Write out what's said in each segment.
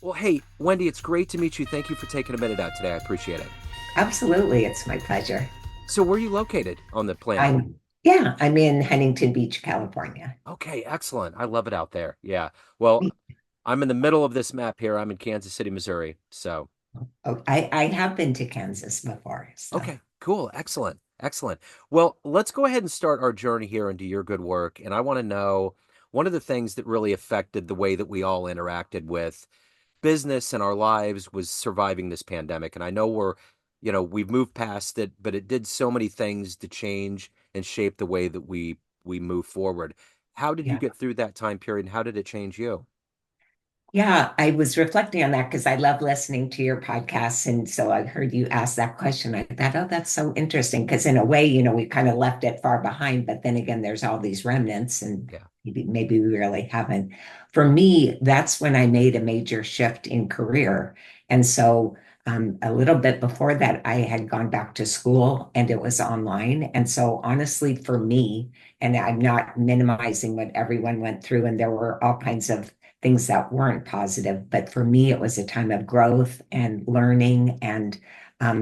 Well, hey, Wendy, it's great to meet you. Thank you for taking a minute out today. I appreciate it. Absolutely, it's my pleasure. So, where are you located on the planet? I'm in Huntington Beach, California. Okay, excellent. I love it out there. Yeah. Well, I'm in the middle of this map here. I'm in Kansas City, Missouri. So, Oh, I have been to Kansas before, so okay, cool. Excellent. Excellent. Well, let's go ahead and start our journey here into your good work. And I want to know one of the things that really affected the way that we all interacted with business and our lives was surviving this pandemic. And I know we've moved past it, but it did so many things to change and shape the way that we move forward. How did you yeah. get through that time period and how did it change you? Yeah, I was reflecting on that because I love listening to your podcasts. And so I heard you ask that question. I thought, oh, that's so interesting. Because in a way, we kind of left it far behind. But then again, there's all these remnants, and Yeah. maybe we really haven't. For me, that's when I made a major shift in career. And so a little bit before that, I had gone back to school and it was online. And so, honestly, for me, and I'm not minimizing what everyone went through, and there were all kinds of things that weren't positive. But for me, it was a time of growth and learning. And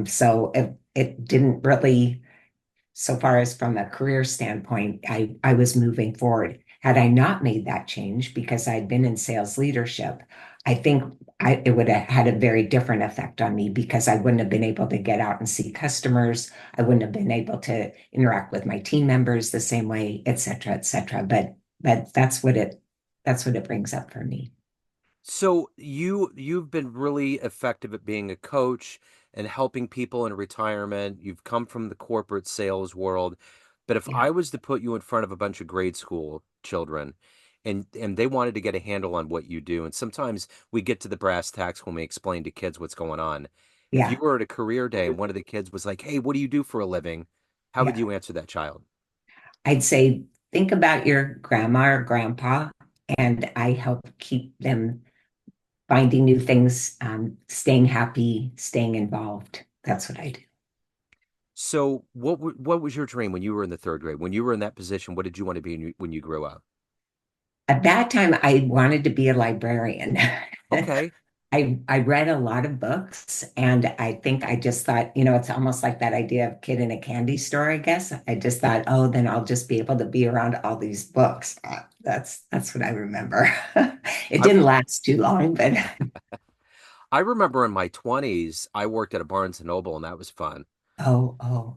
so it didn't really, so far as from a career standpoint, I was moving forward. Had I not made that change because I'd been in sales leadership, I think it would have had a very different effect on me because I wouldn't have been able to get out and see customers. I wouldn't have been able to interact with my team members the same way, et cetera, et cetera. But that's what it brings up for me. So you've been really effective at being a coach and helping people in retirement. You've come from the corporate sales world. But if Yeah. I was to put you in front of a bunch of grade school children and they wanted to get a handle on what you do, and sometimes we get to the brass tacks when we explain to kids what's going on. If you Yeah. were at a career day and one of the kids was like, "Hey, what do you do for a living?" How would Yeah. you answer that child? I'd say think about your grandma or grandpa, and I help keep them finding new things, staying happy, staying involved. That's what I do. So, what was your dream when you were in the third grade? When you were in that position, what did you want to be when you grew up? At that time, I wanted to be a librarian. Okay. I read a lot of books, and I think I just thought, it's almost like that idea of kid in a candy store, I guess. I just thought, oh, then I'll just be able to be around all these books. That's what I remember. It I didn't last too long, but I remember in my 20s, I worked at a Barnes and Noble, and that was fun, oh.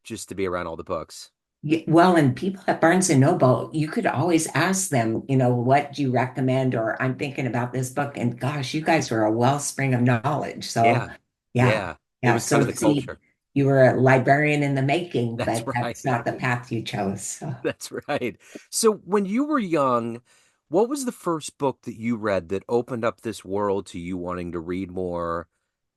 just to be around all the books. Yeah, well, and people at Barnes and Noble, you could always ask them, what do you recommend? Or I'm thinking about this book, and gosh, you guys were a wellspring of knowledge. So, Yeah. yeah, Yeah. It yeah. was kind So, of the see, culture. you were a librarian in the making, That's but right. that's not the path you chose. So, That's right. So, when you were young, what was the first book that you read that opened up this world to you wanting to read more?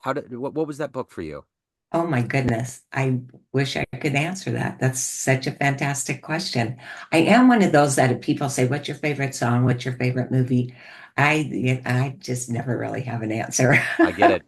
What was that book for you? oh my goodness, I wish I could answer that. That's such a fantastic question. I am one of those that if people say, "What's your favorite song? What's your favorite movie?" I just never really have an answer. I get it.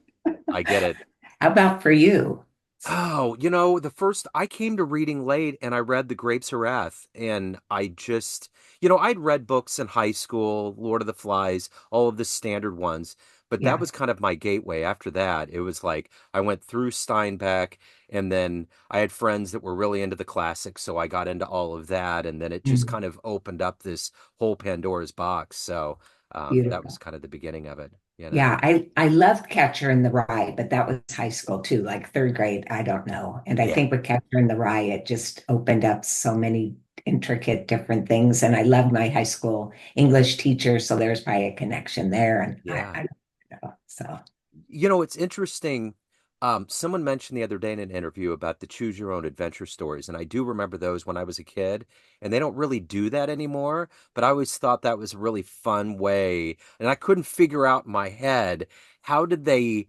I get it. How about for you? Oh, the first I came to reading late and I read The Grapes of Wrath and I just, I'd read books in high school, Lord of the Flies, all of the standard ones, but that Yeah. was kind of my gateway. After that, it was like I went through Steinbeck and then I had friends that were really into the classics, so I got into all of that and then it just Mm, kind of opened up this whole Pandora's box. So, that was beautiful. kind of the beginning of it. Yeah, I loved Catcher in the Rye, but that was high school too, like third grade, I don't know. And I Yeah. think with Catcher in the Rye, it just opened up so many intricate different things. And I loved my high school English teacher, so there's probably a connection there. And Yeah. I don't know. So It's interesting. Someone mentioned the other day in an interview about the choose your own adventure stories, and I do remember those when I was a kid, and they don't really do that anymore, but I always thought that was a really fun way, and I couldn't figure out in my head how did they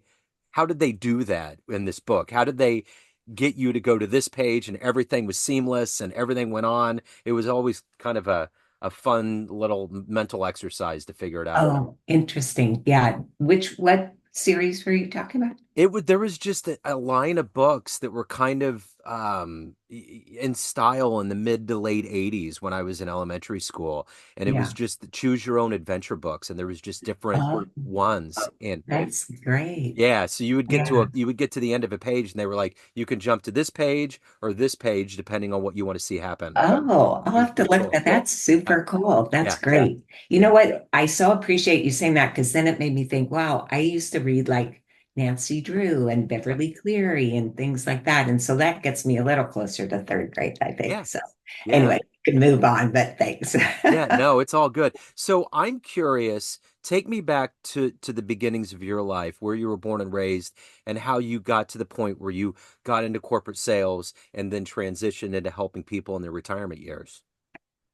how did they do that in this book? How did they get you to go to this page and everything was seamless and everything went on? It was always kind of a fun little mental exercise to figure it out. oh, interesting. Yeah. What series were you talking about? There was just a line of books that were kind of in style in the mid to late 80s when I was in elementary school. And it was Yeah. just the choose your own adventure books, and there was just different Oh, ones. And that's great. yeah, so Yeah. you would get to the end of a page and they were like, you can jump to this page or this page depending on what you want to see happen. Oh, I'll It was have to pretty look cool. at that. That's Uh, super cool. That's yeah. great. You know what? I so appreciate you saying that because then it made me think, wow, I used to read like Nancy Drew and Yep. Beverly Cleary and things like that. And so that gets me a little closer to third grade, I think. Yeah. So Yeah. anyway, we can move on, but thanks. Yeah, no, it's all good. So I'm curious, take me back to the beginnings of your life, where you were born and raised, and how you got to the point where you got into corporate sales and then transitioned into helping people in their retirement years.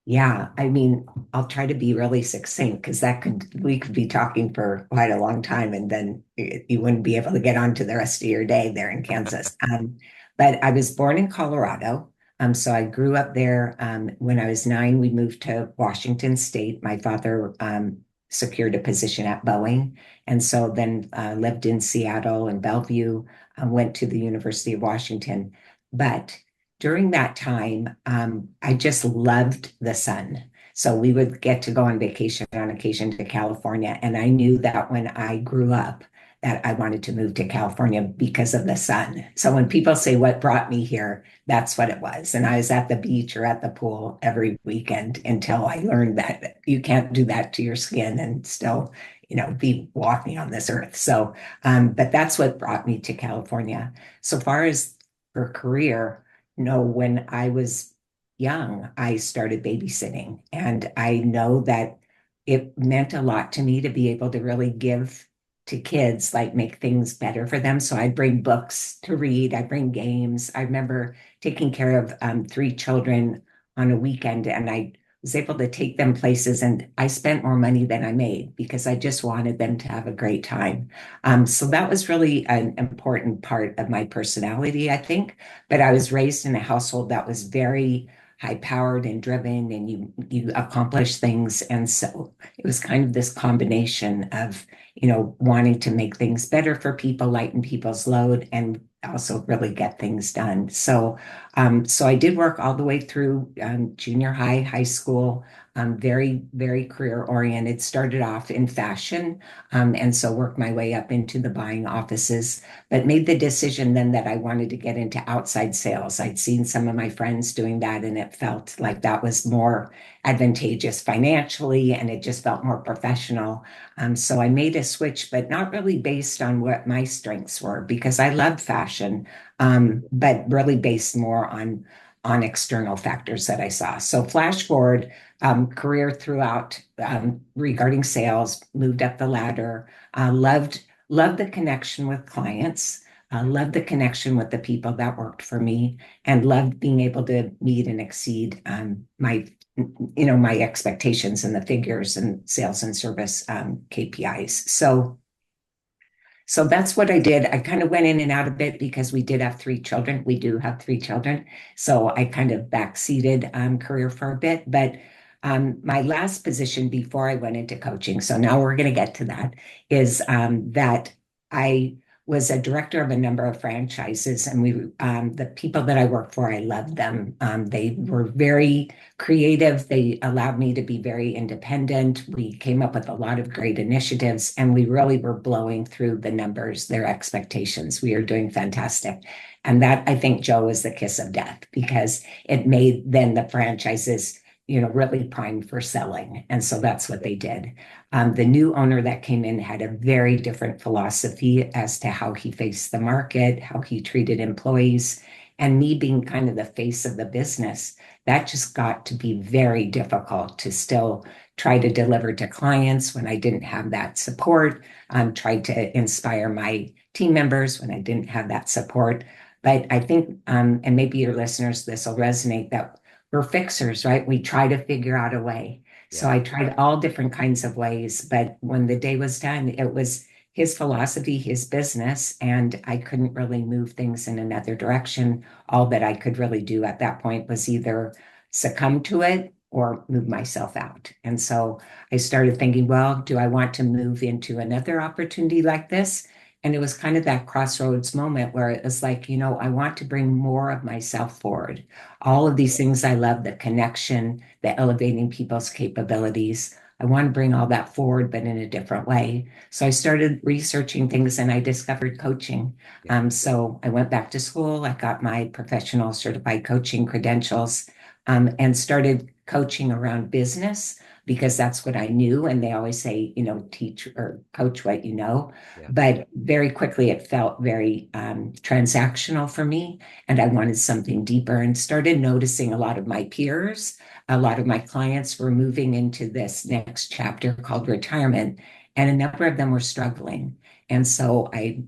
Yeah, I mean, I'll try to be really succinct because that could we could be talking for quite a long time, and then you wouldn't be able to get on to the rest of your day there in Kansas. But I was born in Colorado, so I grew up there. When I was 9, we moved to Washington State. My father secured a position at Boeing, and so then lived in Seattle and Bellevue. Went to the University of Washington, but during that time, I just loved the sun. So we would get to go on vacation on occasion to California. And I knew that when I grew up, that I wanted to move to California because of the sun. So when people say what brought me here, that's what it was. And I was at the beach or at the pool every weekend until I learned that you can't do that to your skin and still, be walking on this earth. So, but that's what brought me to California. So far as for career, when I was young, I started babysitting, and I know that it meant a lot to me to be able to really give to kids, like make things better for them. So I'd bring books to read, I'd bring games. I remember taking care of 3 children on a weekend, and I was able to take them places, and I spent more money than I made because I just wanted them to have a great time. So that was really an important part of my personality, I think. But I was raised in a household that was very high powered and driven, and you accomplish things. And so it was kind of this combination of, wanting to make things better for people, lighten people's load, and also really get things done. So I did work all the way through junior high, high school, very, very career oriented. Started off in fashion, and so worked my way up into the buying offices, but made the decision then that I wanted to get into outside sales. I'd seen some of my friends doing that, and it felt like that was more advantageous financially, and it just felt more professional. So I made a switch, but not really based on what my strengths were, because I love fashion, but really based more on external factors that I saw. So flash forward, career throughout regarding sales, moved up the ladder, loved the connection with clients, loved the connection with the people that worked for me, and loved being able to meet and exceed my expectations and the figures and sales and service KPIs. So that's what I did. I kind of went in and out a bit because we did have 3 children. We do have 3 children. So I kind of backseated career for a bit. But my last position before I went into coaching, so now we're going to get to that, is that I was a director of a number of franchises, and the people that I worked for, I loved them. They were very creative. They allowed me to be very independent. We came up with a lot of great initiatives, and we really were blowing through the numbers, their expectations. We are doing fantastic. And that, I think, Joe, was the kiss of death because it made then the franchises, really primed for selling. And so that's what they did. The new owner that came in had a very different philosophy as to how he faced the market, how he treated employees. And me being kind of the face of the business, that just got to be very difficult to still try to deliver to clients when I didn't have that support. Tried to inspire my team members when I didn't have that support. But I think, and maybe your listeners, this will resonate, that we're fixers, right? We try to figure out a way. So Yeah. I tried all different kinds of ways, but when the day was done, it was his philosophy, his business, and I couldn't really move things in another direction. All that I could really do at that point was either succumb to it or move myself out. And so I started thinking, well, do I want to move into another opportunity like this? And it was kind of that crossroads moment where it was like, I want to bring more of myself forward. All of these things I love, the connection, the elevating people's capabilities. I want to bring all that forward, but in a different way. So I started researching things and I discovered coaching. Yeah. So I went back to school, I got my professional certified coaching credentials, and started coaching around business because that's what I knew. And they always say, teach or coach what you know. Yeah. But very quickly, it felt very transactional for me. And I wanted something deeper and started noticing a lot of my peers, a lot of my clients were moving into this next chapter called retirement. And a number of them were struggling. And so I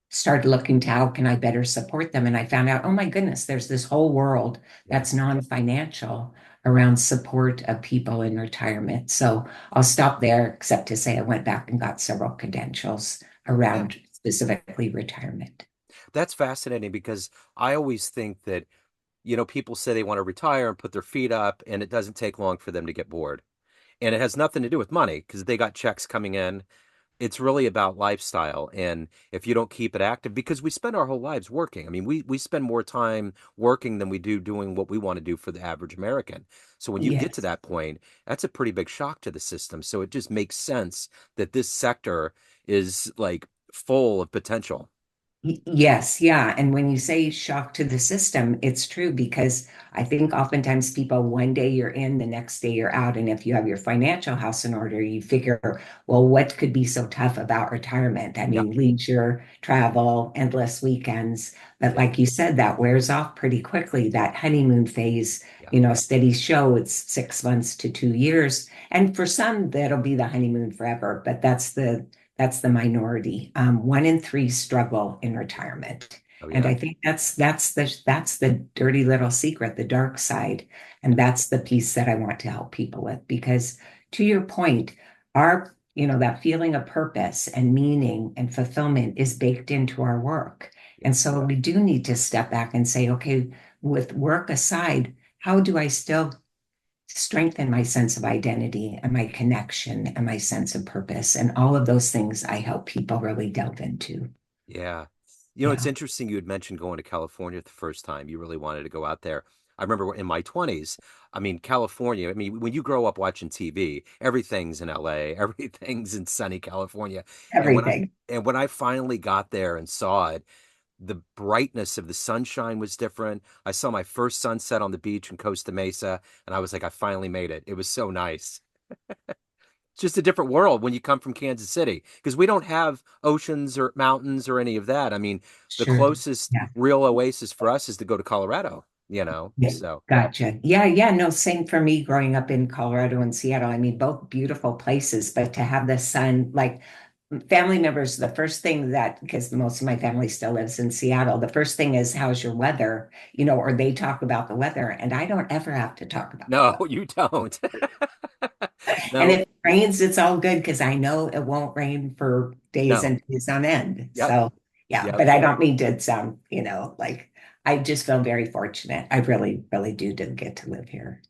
started looking to how can I better support them. And I found out, oh my goodness, there's this whole world Yeah. that's non-financial around support of people in retirement. So I'll stop there, except to say I went back and got several credentials Yeah. around specifically retirement. That's fascinating because I always think that, people say they want to retire and put their feet up, and it doesn't take long for them to get bored. And it has nothing to do with money because they got checks coming in. It's really about lifestyle. And if you don't keep it active, because we spend our whole lives working. I mean, we spend more time working than we do doing what we want to do for the average American. So when you get to Yes. that point, that's a pretty big shock to the system. So it just makes sense that this sector is like full of potential. Yes, yeah. And when you say shock to the system, it's true because I think oftentimes people, one day you're in, the next day you're out. And if you have your financial house in order, you figure, well, what could be so tough about retirement? I Yeah. mean, leisure, travel, endless weekends. But Yeah. like you said, that wears off pretty quickly. That honeymoon phase, Yeah. studies show it's 6 months to 2 years. And for some, that'll be the honeymoon forever. But that's the minority. 1 in 3 struggle in retirement. Oh, And yeah. I think that's the dirty little secret, the dark side. And that's the piece that I want to help people with because to your point, that feeling of purpose and meaning and fulfillment is baked into our work. Yeah. And so we do need to step back and say, okay, with work aside, how do I still strengthen my sense of identity and my connection and my sense of purpose. And all of those things I help people really delve into. Yeah. It's Yeah, interesting you had mentioned going to California the first time. You really wanted to go out there. I remember in my 20s, I mean, California, I mean, when you grow up watching TV, everything's in LA, everything's in sunny California. And when I everything. and when I finally got there and saw it, the brightness of the sunshine was different. I saw my first sunset on the beach in Costa Mesa, and I was like, I finally made it. It was so nice. It's just a different world when you come from Kansas City because we don't have oceans or mountains or any of that. I mean, the Sure. closest Yeah. real oasis for us is to go to Colorado. Yeah. So, Gotcha. Yeah, yeah, no, same for me growing up in Colorado and Seattle. I mean, both beautiful places, but to have the sun, like family members, the first thing that, because most of my family still lives in Seattle, the first thing is, how's your weather? Or they talk about the weather, and I don't ever have to talk about the no, weather. you don't. And No, if it rains, it's all good because I know it won't rain for days no. and days on end. Yep. So, yeah, Yep. but I don't mean to sound, like I just feel very fortunate. I really, really do to get to live here.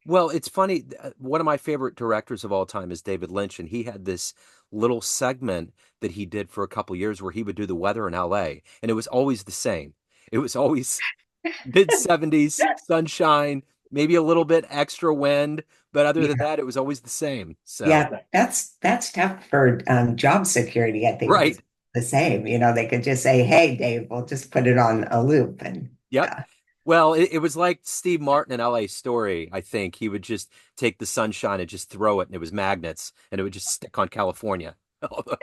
Well, it's funny. One of my favorite directors of all time is David Lynch, and he had this little segment that he did for a couple years where he would do the weather in LA, and it was always the same. It was always mid 70s, sunshine, maybe a little bit extra wind, but other than Yeah, that, it was always the same. So, yeah, that's tough for job security. I think right. is the same. They could just say, "Hey, Dave, we'll just put it on a loop," and Yep. yeah, Well, it was like Steve Martin in LA Story, I think. He would just take the sunshine and just throw it, and it was magnets, and it would just stick on California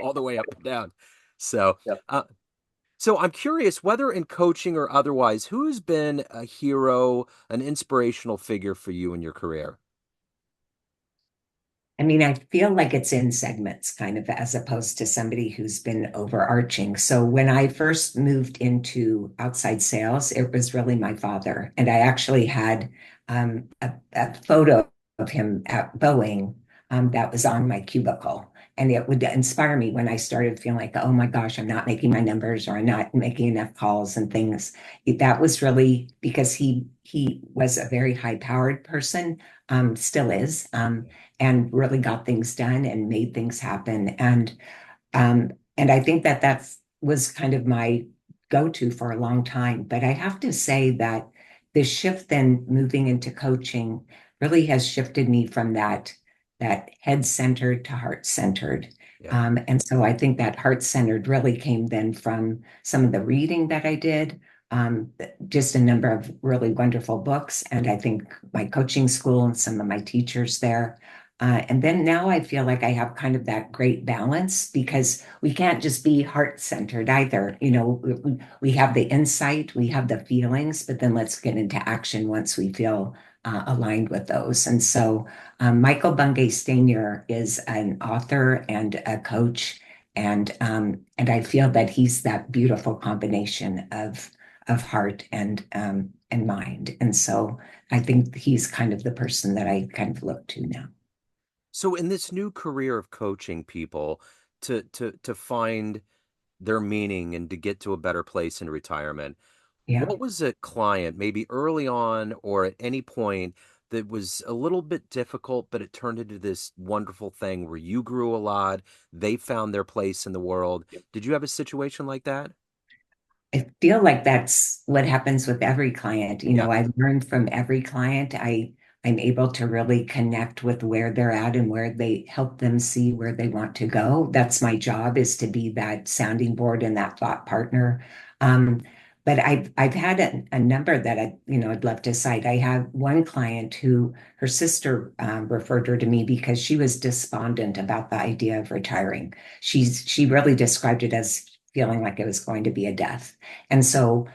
all the way up and down. So, Yep. uh, so I'm curious, whether in coaching or otherwise, who's been a hero, an inspirational figure for you in your career? I mean, I feel like it's in segments, kind of, as opposed to somebody who's been overarching. So when I first moved into outside sales, it was really my father. And I actually had a photo of him at Boeing that was on my cubicle. And it would inspire me when I started feeling like, oh my gosh, I'm not making my numbers or I'm not making enough calls and things. That was really because he was a very high-powered person, still is. And really got things done and made things happen. And I think that that's was kind of my go-to for a long time. But I have to say that the shift then moving into coaching really has shifted me from that head-centered to heart-centered. Yeah. And so I think that heart-centered really came then from some of the reading that I did, just a number of really wonderful books, and I think my coaching school and some of my teachers there. And then now I feel like I have kind of that great balance because we can't just be heart centered either. We have the insight, we have the feelings, but then let's get into action once we feel aligned with those. And so Michael Bungay Stanier is an author and a coach, and I feel that he's that beautiful combination of heart and mind. And so I think he's kind of the person that I kind of look to now. So in this new career of coaching people to find their meaning and to get to a better place in retirement, Yeah. what was a client maybe early on or at any point that was a little bit difficult, but it turned into this wonderful thing where you grew a lot, they found their place in the world. Did you have a situation like that? I feel like that's what happens with every client. Yeah. I've learned from every client. I'm able to really connect with where they're at and where they help them see where they want to go. That's my job is to be that sounding board and that thought partner. Um, but I've had a number that I'd love to cite. I have one client who her sister referred her to me because she was despondent about the idea of retiring. She really described it as feeling like it was going to be a death. And so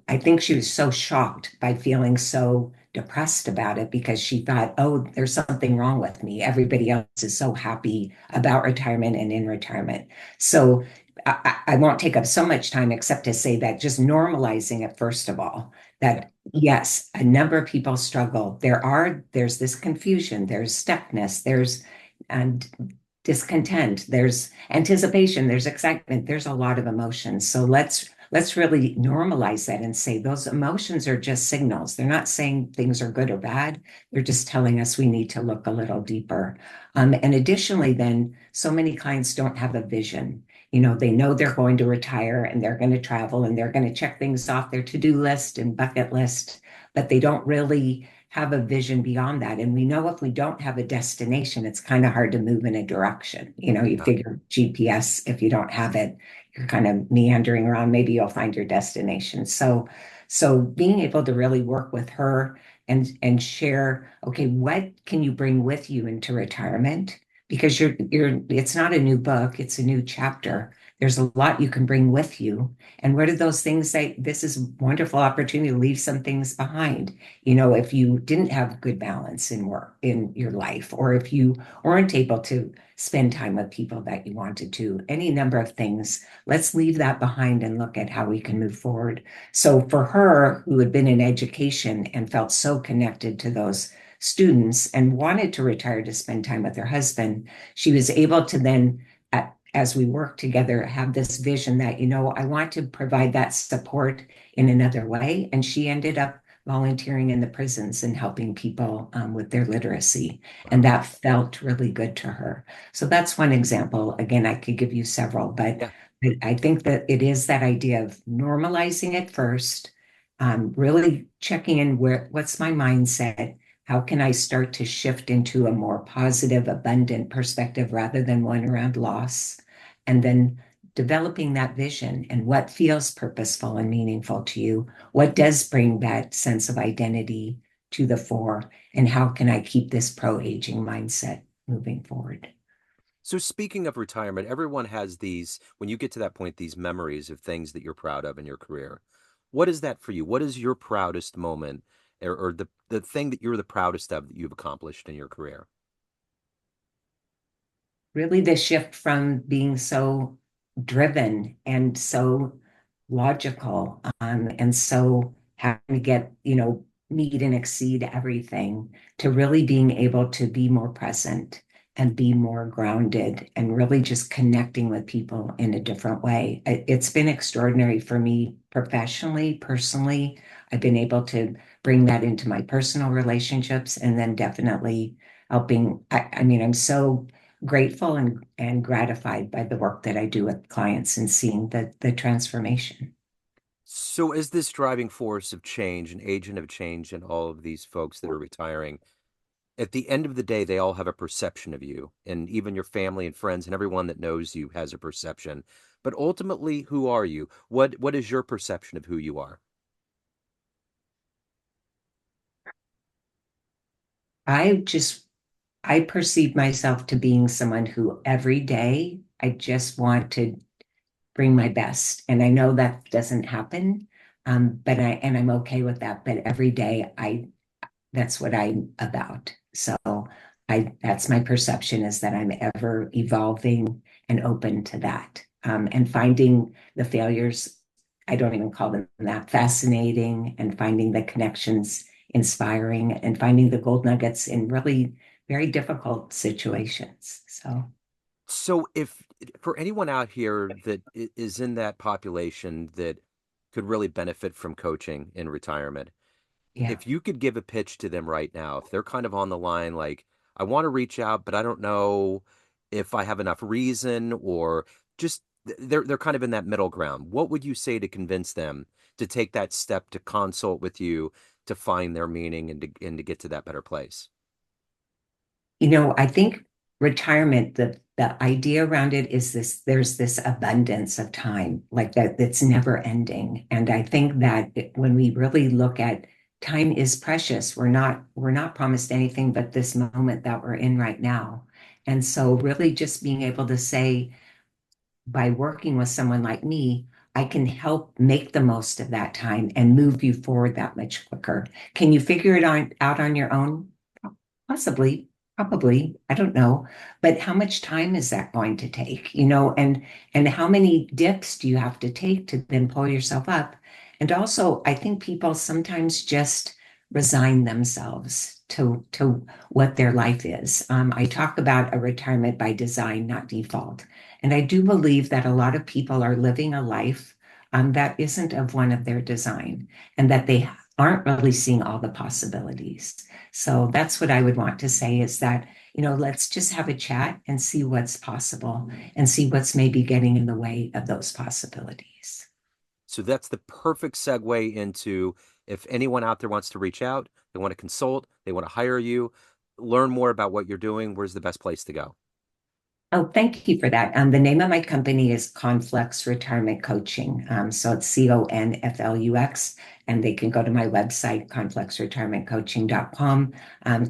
I think she was so shocked by feeling so depressed about it because she thought, oh, there's something wrong with me. Everybody else is so happy about retirement and in retirement. So I won't take up so much time except to say that just normalizing it, first of all, Yeah. that yes, a number of people struggle. There's this confusion, there's stuckness, there's and discontent, there's anticipation, there's excitement, there's a lot of emotions. So let's really normalize that and say those emotions are just signals. They're not saying things are good or bad. They're just telling us we need to look a little deeper. And additionally, then so many clients don't have a vision. They know they're going to retire and they're going to travel and they're going to check things off their to-do list and bucket list, but they don't really have a vision beyond that. And we know if we don't have a destination, it's kind of hard to move in a direction. You Yeah. figure GPS, if you don't have it, you're kind of meandering around. Maybe you'll find your destination. So being able to really work with her and share, okay, what can you bring with you into retirement? Because it's not a new book, it's a new chapter. There's a lot you can bring with you. And what are those things that this is a wonderful opportunity to leave some things behind? If you didn't have good balance in work in your life, or if you weren't able to spend time with people that you wanted to, any number of things, let's leave that behind and look at how we can move forward. So for her, who had been in education and felt so connected to those students and wanted to retire to spend time with her husband, she was able to then, as we work together, have this vision that, I want to provide that support in another way. And she ended up volunteering in the prisons and helping people with their literacy. And Wow. that felt really good to her. So that's one example. Again, I could give you several, but Yeah. I think that it is that idea of normalizing it first, really checking in what's my mindset? How can I start to shift into a more positive, abundant perspective rather than one around loss? And then developing that vision and what feels purposeful and meaningful to you. What does bring that sense of identity to the fore? And how can I keep this pro-aging mindset moving forward? So speaking of retirement, everyone has these, when you get to that point, these memories of things that you're proud of in your career. What is that for you? What is your proudest moment or the thing that you're the proudest of that you've accomplished in your career? Really the shift from being so driven and so logical, and so having to get, meet and exceed everything, to really being able to be more present and be more grounded and really just connecting with people in a different way. It's been extraordinary for me professionally, personally. I've been able to bring that into my personal relationships and then definitely helping. I mean, I'm so grateful and gratified by the work that I do with clients and seeing the transformation. So, is this driving force of change, an agent of change in all of these folks that are retiring? At the end of the day, they all have a perception of you, and even your family and friends and everyone that knows you has a perception. But ultimately, who are you? What is your perception of who you are? I just I perceive myself to being someone who every day I just want to bring my best. And I know that doesn't happen. But I'm okay with that. But every day that's what I'm about. So that's my perception is that I'm ever evolving and open to that. And finding the failures, I don't even call them that, fascinating, and finding the connections inspiring, and finding the gold nuggets in really very difficult situations. So So, if for anyone out here that is in that population that could really benefit from coaching in retirement, yeah. if you could give a pitch to them right now, if they're kind of on the line, like, I want to reach out, but I don't know if I have enough reason, or just they're kind of in that middle ground, what would you say to convince them to take that step to consult with you to find their meaning and to get to that better place? I think retirement, the idea around it is this, there's this abundance of time like that that's never ending. And I think that when we really look at time is precious, we're not promised anything but this moment that we're in right now. And so really just being able to say, by working with someone like me, I can help make the most of that time and move you forward that much quicker. Can you figure it out on your own? Possibly, probably, I don't know. But how much time is that going to take? And how many dips do you have to take to then pull yourself up? And also, I think people sometimes just resign themselves to what their life is. I talk about a retirement by design, not default. And I do believe that a lot of people are living a life that isn't of one of their design, and that they aren't really seeing all the possibilities. So that's what I would want to say is that, let's just have a chat and see what's possible and see what's maybe getting in the way of those possibilities. So that's the perfect segue into, if anyone out there wants to reach out, they want to consult, they want to hire you, learn more about what you're doing, where's the best place to go? Oh, thank you for that. The name of my company is Conflux Retirement Coaching. So it's CONFLUX, and they can go to my website, confluxretirementcoaching.com,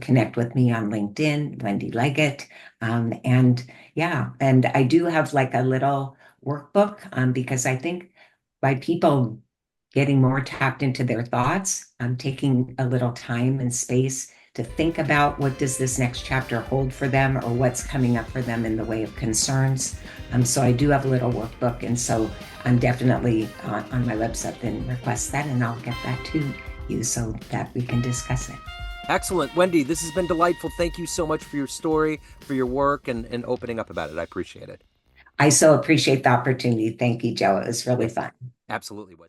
connect with me on LinkedIn, Wendy Leggett. And yeah, and I do have like a little workbook because I think by people getting more tapped into their thoughts, taking a little time and space to think about what does this next chapter hold for them or what's coming up for them in the way of concerns. So I do have a little workbook, and so I'm definitely on my website, then request that, and I'll get that to you so that we can discuss it. Excellent. Wendy, this has been delightful. Thank you so much for your story, for your work, and opening up about it. I appreciate it. I so appreciate the opportunity. Thank you, Joe. It was really Yes, fun. absolutely was.